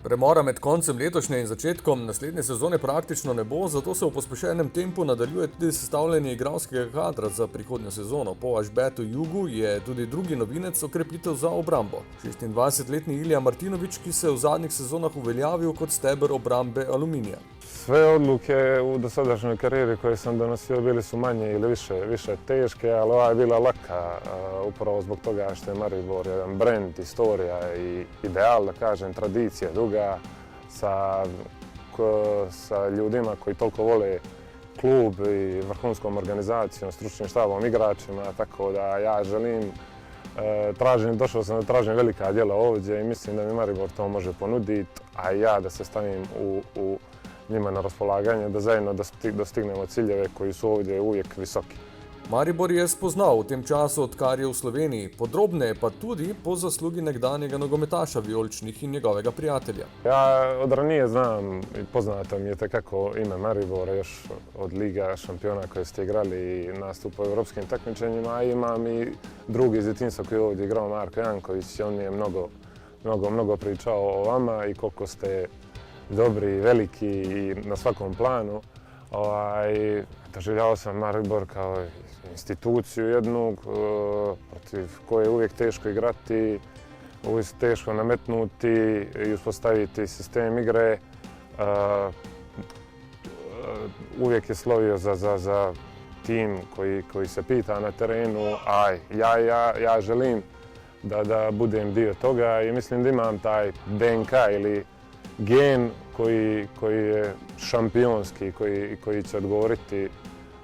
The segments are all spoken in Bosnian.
Premora med koncem letošnje in začetkom naslednje sezone praktično ne bo, zato se v pospešenem tempu nadaljuje tudi sestavljanje igralskega kadra za prihodnjo sezono. Po Ažbetu Jugu je tudi drugi novinec okrepitev za obrambo. 26-letni Ilija Martinović, ki se je v zadnjih sezonah uveljavil kot steber obrambe Aluminija. Sve odluke u dosadašnjoj karijeri koje sam donosio bili su manje ili više teške, ali ova je bila laka upravo zbog toga što je Maribor jedan brend, istorija i ideal, da kažem, tradicija duga sa ljudima koji toliko vole klub i vrhunskom organizacijom, stručnim štabom, igračima, tako da ja želim, došao sam da tražim velika djela ovdje i mislim da mi Maribor to može ponuditi, a ja da se stavim u njima na raspolaganje, da zajedno dostignemo ciljeve koji su ovdje uvijek visoki. Maribor je spoznal v tem času, odkar je v Sloveniji, podrobneje pa tudi po zaslugi nekdanjega nogometaša vijoličnih in njegovega prijatelja. Ja od ranije znam i poznato mi je tekako ime Maribora još od Liga šampiona koje ste igrali i nastupa u europskim takmičenjima, a imam i drugi iz djetinjstva koji je ovdje igrao, Marko Janković, on je mnogo pričao o vama i koliko ste dobri i veliki i na svakom planu. Doživljavao sam Maribor kao instituciju jednu protiv koje je uvijek teško igrati, uvijek teško nametnuti i uspostaviti sistem igre. Uvijek je slovio za tim koji se pita na terenu, a ja želim da budem dio toga i mislim da imam taj DNK ili gen koji je šampionski, koji će odgovoriti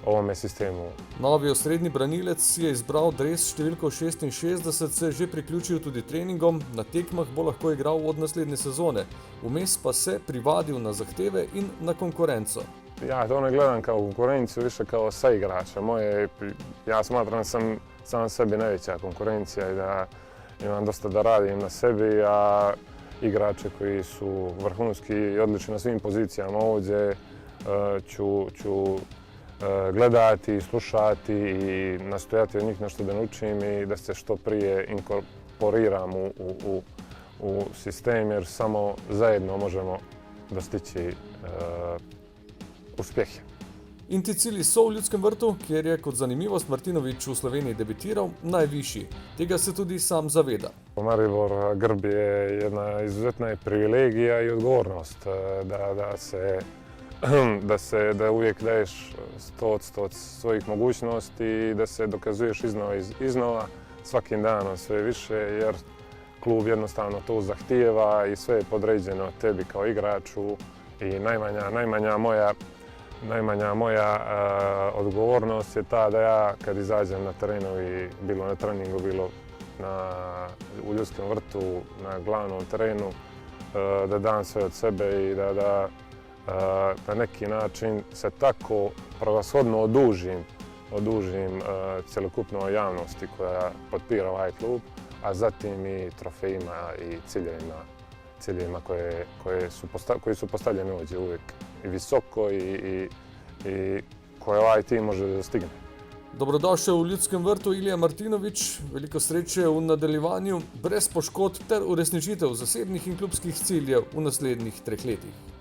ovome sistemu. Novi osrednji branilec je izbral dres številko 66, se že priključil tudi treningom, na tekmah bo lahko igral od naslednje sezone. Vmes pa se privadil na zahteve in na konkurenco. Ja to ne gledam kao konkurenciju, više kao saigrača. Ja smatram da sam sam sebi najveća konkurencija i da imam dosta da radim na sebi, a igrače koji su vrhunski i odlični na svim pozicijama ovdje ću gledati, slušati i nastojati od njih nešto da naučim i da se što prije inkorporiram u sistem, jer samo zajedno možemo dostići uspjehe. In ti cilji so v Ljudskem vrtu, kjer je kot zanimivost Martinović v Sloveniji debitiral, najvišji. Tega se tudi sam zaveda. Maribor grb je jedna izuzetna privilegija i odgovornost da uvijek daješ 100% od svojih mogućnosti i da se dokazuješ iznova svakim danom sve više, jer klub jednostavno to zahtijeva i sve je podređeno tebi kao igraču i najmanja moja odgovornost je ta da ja kad izađem na terenu i bilo na treningu, bilo u Ljudskom vrtu, na glavnom terenu, da dam sve od sebe i da na neki način se tako prevashodno odužim cjelokupnoj javnosti koja potpira ovaj klub, a zatim i trofejima i ciljevima koji su postavljeni ovdje uvijek i visoko i koje ovaj tim može da dostigne. Dobrodošel v Ljudskem vrtu Ilija Martinović, veliko sreče v nadaljevanju, brez poškodb ter uresničitev zasebnih in klubskih ciljev v naslednjih 3 letih.